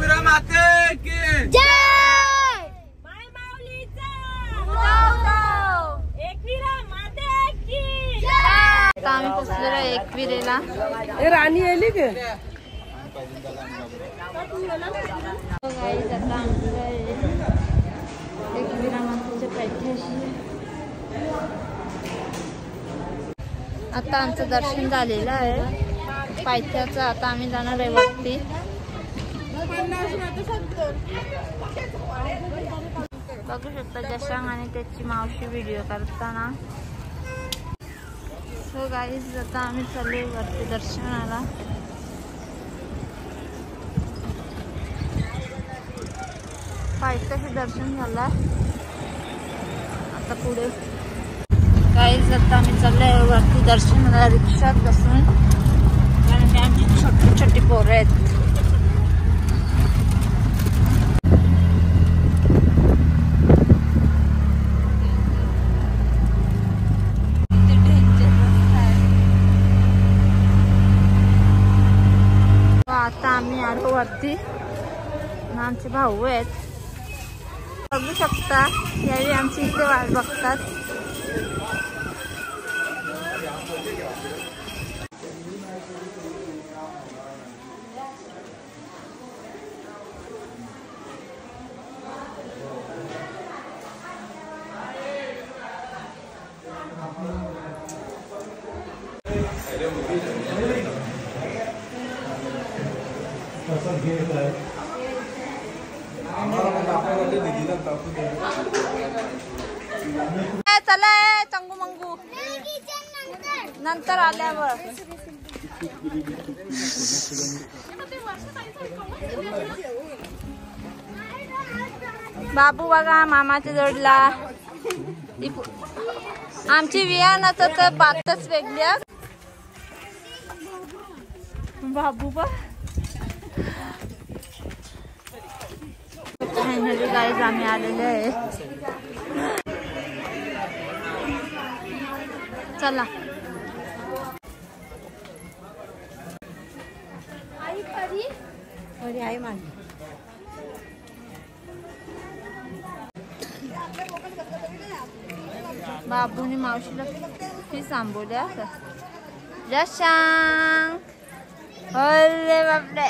एकविरा माते की जय। माय माऊलीचा एकविरा माते की जय। काम पोचलेलं एकविरेला राणी आली की गाईज आता आमचं एकविरा मातेच्या पायथ्याशी आता आमचं दर्शन झालेलं आहे पायथ्याचं. आता आम्ही जाणार आहे वरती. बघू शकता जशांग आणि त्याची मावशी व्हिडिओ करताना. सो गाईज आता आम्ही चाललोय वरती दर्शनाला. पायथ्याशी दर्शन झालं. आता पुढे गाईज आता आम्ही चाललोय वरती दर्शनाला रिक्षात बसून. कारण की आमची छोटी छोटी पोरं आहेत. आता आम्ही आलो वरती. आमचे भाऊ आहेत बघू शकता. यावेळी आमची इथे वाट बघतात. चला चंगू मंगू नंतर आल्यावर. बाबू बघा मामाच्या जोडला. आमची वियानाच तर बातच वेगळी. बाबू बा फायनली गाईज आम्ही आलेले आहे. चला आई माझी बाबूने मावशीला किती सांभाळल्या. जशांग अरे बापरे.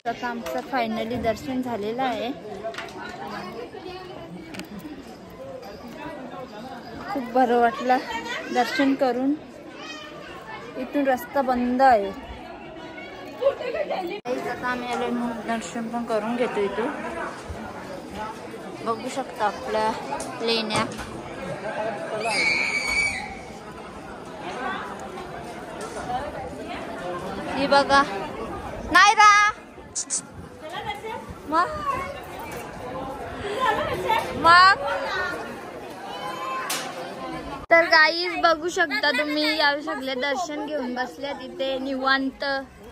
आता आमचं फायनली दर्शन झालेलं आहे. खूप बरं वाटलं दर्शन करून. इथून रस्ता बंद आहे. आता आम्ही आलो दर्शन पण करून घेतो. इथून बघू शकता आपल्या लेण्या. ही बघा नाही रा मग तर गाईज बघू शकता तुम्ही. या सगळे दर्शन घेऊन बसल्या तिथे निवांत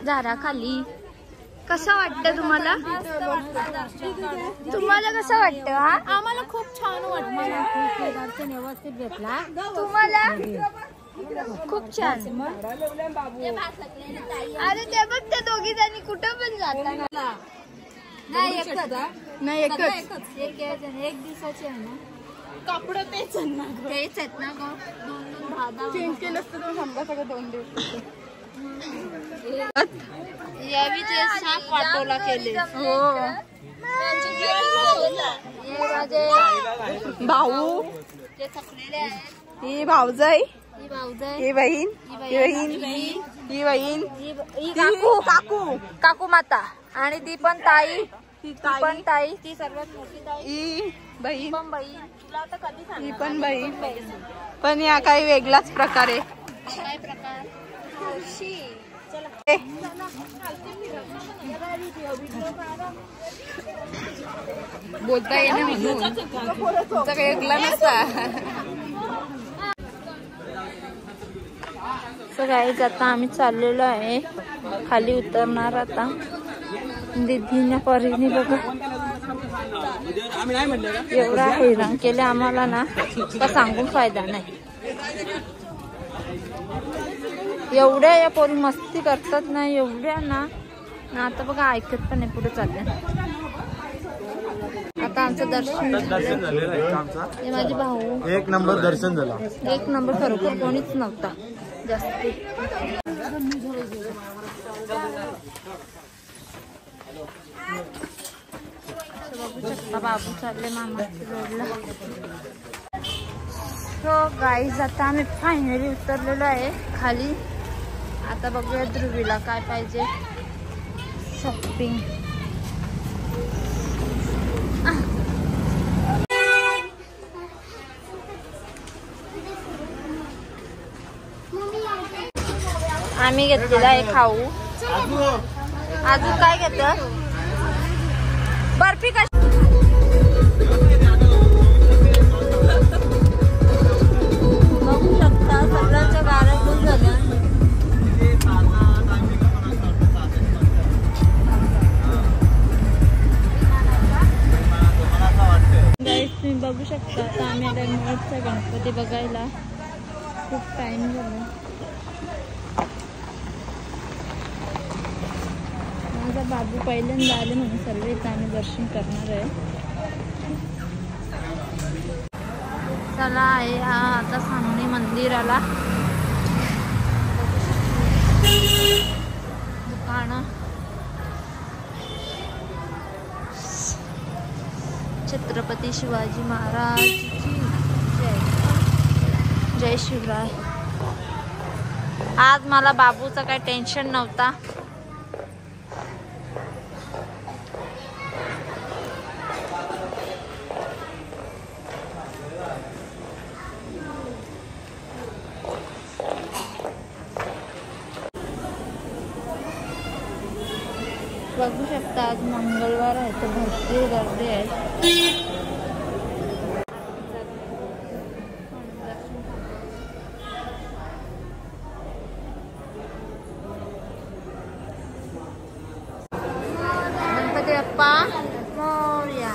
झाडाखाली. कसं वाटतं तुम्हाला? तुम्हाला कसं वाटतं? आम्हाला खूप छान वाटतं. दर्शन व्यवस्थित भेटला. तुम्हाला खूप छान. अरे ते बघ त्या दोघी जणी कुठं पण जातात. नाही एकच एक दिवसाची आहे ना. कपडे तेच तेच आहेत ना ग. 2-2 चेंज केलं असतं तर समजा सगळं 2 दिवस. यावी ते साप वाटोला केले. हो भाऊ ते थकलेले आहेत. ही भाऊजाई ही भाऊजाई, ही बहीण ही बहीण ही बहीण ही काकू काकू माता आणि ती पण ताई. ही पण ताई ती सर्वात मोठी ताई. ही बहीण पण बहीण तुला आता कधी सांग. ही पण बहीण. पण या काही वेगळाच प्रकारे काय प्रकार. बोलता येणे म्हणून तुमचा काही ऐकला नसता. सो गाईज आता आम्ही चाललेलो आहे खाली उतरणार. आता दीदीने परीने बघा एवढा हैराण केले आम्हाला ना का सांगून फायदा नाही. एवढ्या या पोरी मस्ती करतात ना एवढ्या ना. आता बघा ऐकत पण नाही पुढे चालले. आता आमचं दर्शन हे माझे भाऊ. 1 नंबर दर्शन झाला. 1 नंबर. खरोखर कोणीच नव्हता जास्त. बघू शकता बाबू चालले मामाच्या रोडला. सो गाईज आता आम्ही फायनली उतरलेलो आहे खाली. आता बघूया ध्रुवीला काय पाहिजे शॉपिंग. आम्ही घेतलेला आहे खाऊ. अजून काय घेत बर्फी कशी. बघू शकता सगळ्यांच्या गाड्या फुल झाल्या. तुम्ही बघू शकता आता आम्ही आता मोठचा गणपती बघायला. खूप टाइम झाला. माझा बाबू पहिल्यांदा आले म्हणून सर्व इथं आम्ही दर्शन करणार आहे. चला आहे हा आता सामने मंदिराला. दुकान छत्रपती शिवाजी महाराज की जय. जय शिवराय. आज मला बाबूचं काही टेन्शन नव्हता. बघू शकता आज मंगळवार आहे तर भरपूर गर्दी आहे. गणपती बाप्पा मोरया.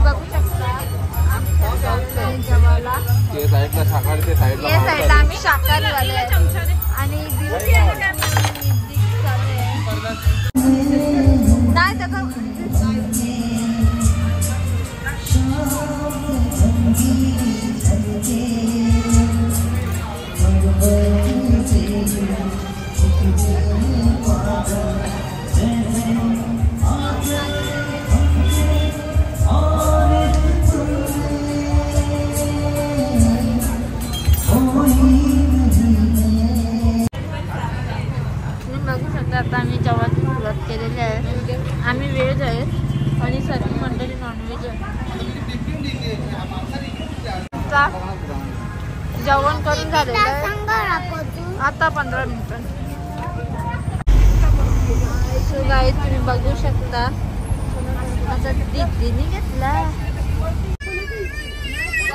बघू शकता या साईडला आम्ही शाकाहारी आणि बघा जेवण करून झालेलं आहे आता 15 मिनिटं. गाई तुम्ही बघू शकता आता दीदीने घेतला.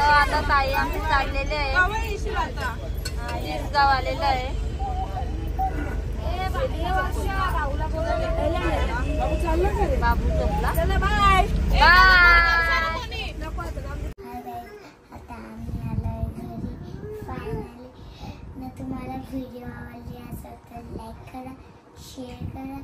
आता ताई आमची चाललेले आहे गाव आलेलं आहे. बाबू झोपला. बाय तुम्हाला व्हिडिओ आवडली असेल तर लाईक करा, शेअर करा.